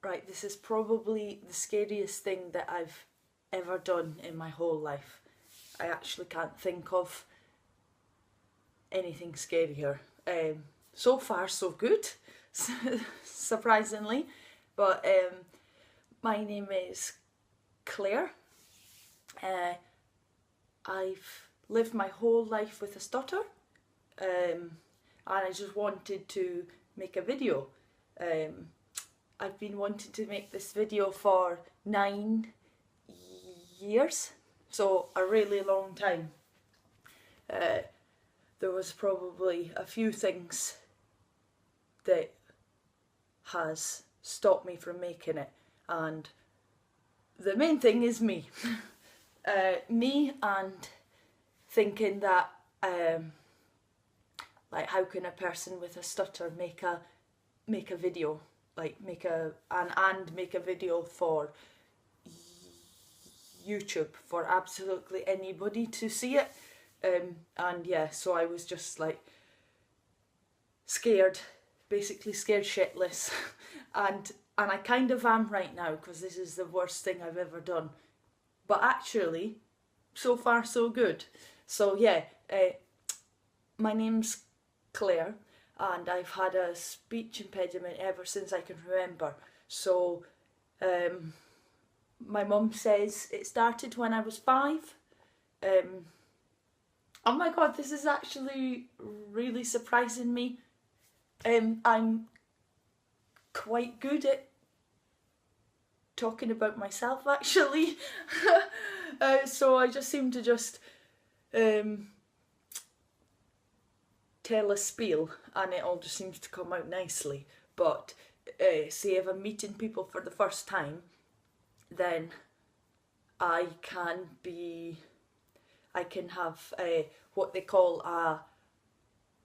Right, this is probably the scariest thing that I've ever done in my whole life. I actually can't think of anything scarier. So far, so good, surprisingly. But my name is Claire. I've lived my whole life with a stutter, and I just wanted to make a video. I've been wanting to make this video for 9 years, so a really long time. There was probably a few things that has stopped me from making it, and the main thing is me. Me and thinking that like, how can a person with a stutter make a video, like make a video for YouTube for absolutely anybody to see it. And yeah, so I was just like scared, basically scared shitless. and I kind of am right now, because this is the worst thing I've ever done. But actually, so far so good. So yeah, my name's Claire, and I've had a speech impediment ever since I can remember. So my mum says it started when I was 5. Oh my god, this is actually really surprising me. I'm quite good at talking about myself, actually. So I just seem to just tell a spiel, and it all just seems to come out nicely. But say if I'm meeting people for the first time, then I can have what they call a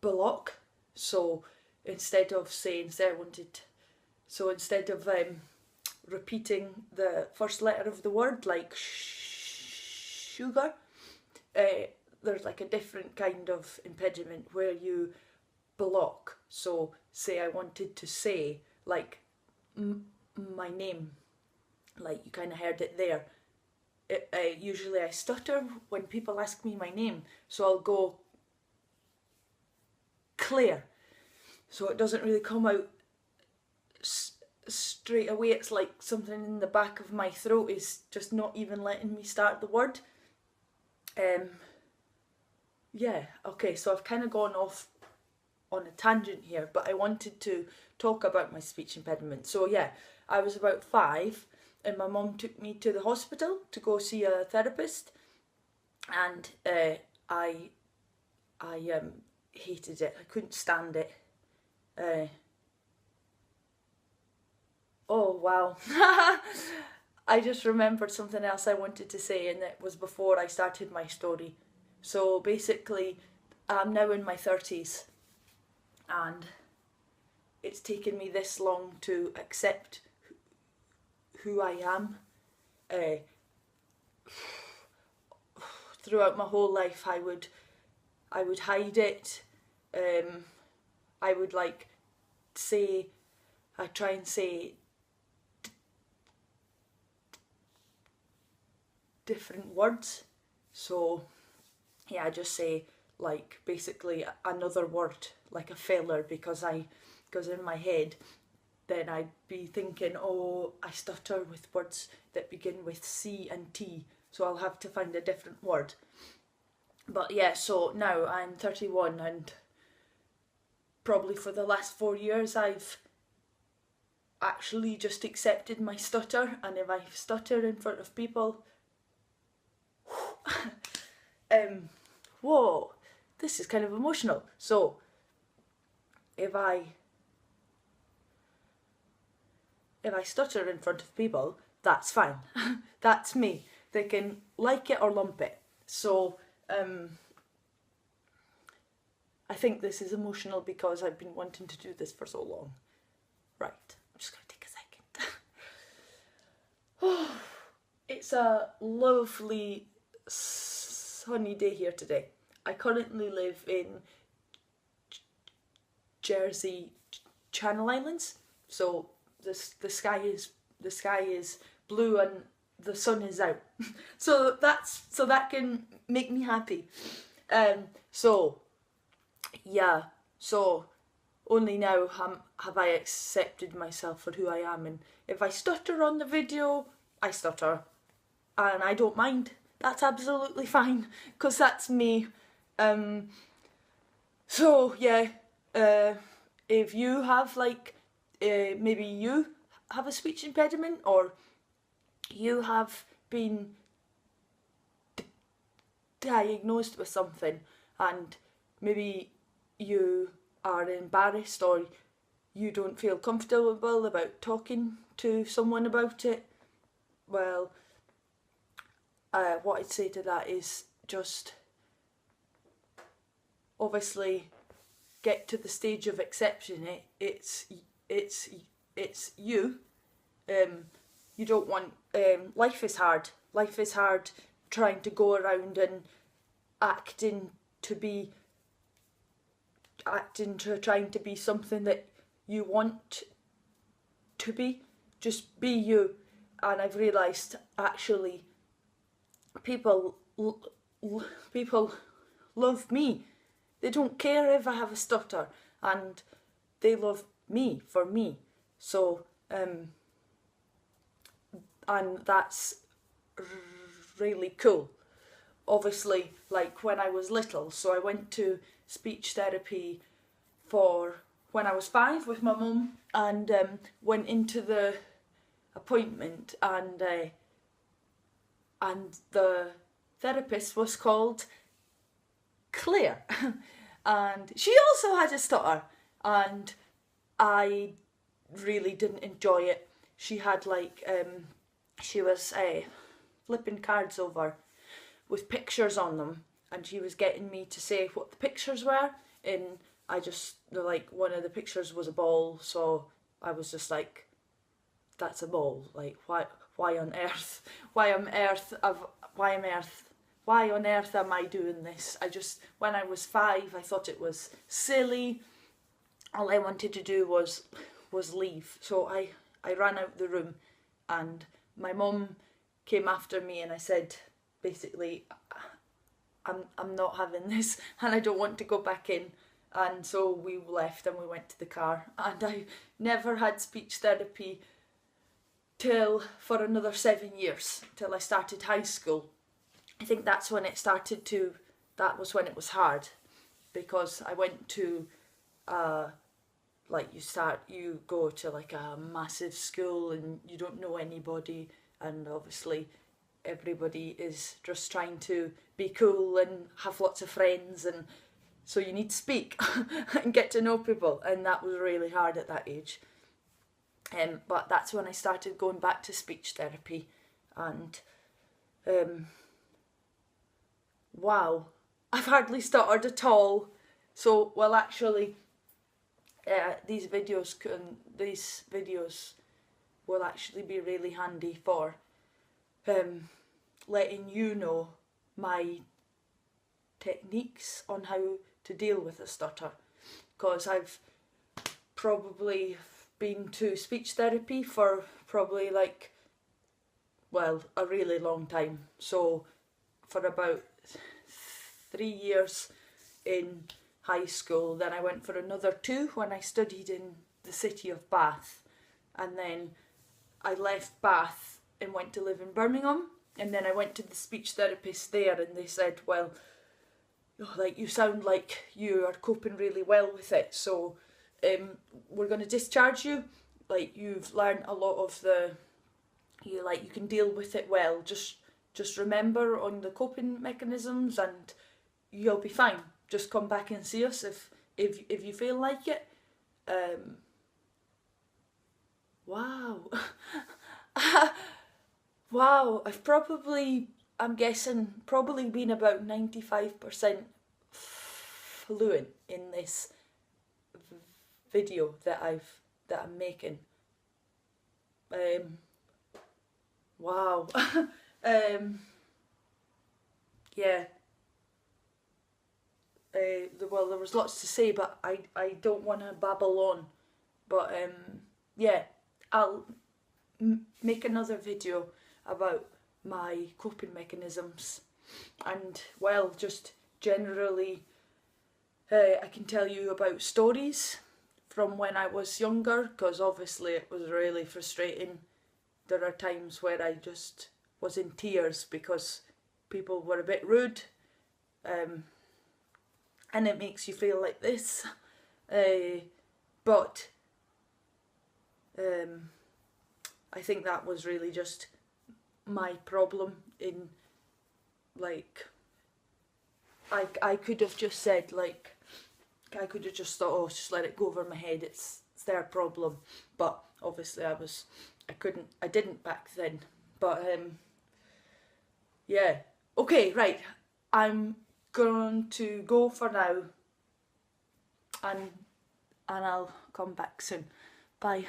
block. So instead of repeating the first letter of the word, like sugar, there's like a different kind of impediment where you block. So say I wanted to say like my name, like you kind of heard it there. Usually I stutter when people ask me my name, so I'll go Claire. So it doesn't really come out straight away. It's like something in the back of my throat is just not even letting me start the word. Yeah, okay, so I've kind of gone off on a tangent here, but I wanted to talk about my speech impediment. So yeah, I was about 5, and my mum took me to the hospital to go see a therapist, and I hated it. I couldn't stand it. Oh wow. I just remembered something else I wanted to say, and it was before I started my story. So basically, I'm now in my 30s, and it's taken me this long to accept who I am. Throughout my whole life, I would hide it. I would like say, I try and say different words. So yeah, I just say like basically another word, like a filler, because in my head then I'd be thinking, oh, I stutter with words that begin with C and T, so I'll have to find a different word. But yeah, so now I'm 31, and probably for the last 4 years I've actually just accepted my stutter, and if I stutter in front of people, whoa, this is kind of emotional. So if I stutter in front of people, that's fine. That's me. They can like it or lump it. So I think this is emotional because I've been wanting to do this for so long. Right, I'm just going to take a second. It's a lovely sunny day here today. I currently live in Jersey Channel Islands, so the sky is blue and the sun is out. So that can make me happy. So yeah, so only now have I accepted myself for who I am, and if I stutter on the video, I stutter, and I don't mind. That's absolutely fine, because that's me. So yeah, if you have like, maybe you have a speech impediment, or you have been diagnosed with something, and maybe you are embarrassed, or you don't feel comfortable about talking to someone about it, well, what I'd say to that is just obviously get to the stage of accepting it. It's you. You don't want. Life is hard. Life is hard trying to go around and trying to be something that you want to be. Just be you. And I've realised actually people love me. They don't care if I have a stutter, and they love me for me. So and that's really cool. Obviously, like when I was little, so I went to speech therapy for when I was 5 with my mum, and went into the appointment, and the therapist was called Claire, and she also had a stutter, and I really didn't enjoy it. She had like she was flipping cards over with pictures on them, and she was getting me to say what the pictures were, and I just, like, one of the pictures was a ball, so I was just like, that's a ball, like why on earth am I doing this? When I was 5, I thought it was silly. All I wanted to do was leave. So I ran out the room, and my mum came after me, and I said, basically, I'm not having this, and I don't want to go back in. And so we left, and we went to the car, and I never had speech therapy for another 7 years, till I started high school. I think that was when it was hard, because I went to you go to like a massive school, and you don't know anybody, and obviously everybody is just trying to be cool and have lots of friends, and so you need to speak and get to know people, and that was really hard at that age. But that's when I started going back to speech therapy, and wow, I've hardly stuttered at all. So, well, actually, these videos will actually be really handy for letting you know my techniques on how to deal with a stutter, because I've probably been to speech therapy for probably a really long time. So for about 3 years in high school, then I went for another 2 when I studied in the city of Bath, and then I left Bath and went to live in Birmingham, and then I went to the speech therapist there, and they said, well, like, you sound like you are coping really well with it, so we're going to discharge you. Like, you've learned a lot of you can deal with it well. Just remember on the coping mechanisms, and you'll be fine. Just come back and see us if you feel like it. Wow. Wow, I'm guessing been about 95% fluent in this video that I'm making. Wow. Yeah. Well, there was lots to say, but I don't want to babble on. But yeah, I'll make another video about my coping mechanisms, and well, just generally I can tell you about stories from when I was younger, because obviously it was really frustrating. There are times where I just was in tears because people were a bit rude, and it makes you feel like this. But I think that was really just my problem in, like, I could have just said, like, I could have just thought, oh, just let it go over my head, it's their problem. But obviously I didn't back then. But yeah. Okay, right. I'm going to go for now, and I'll come back soon. Bye.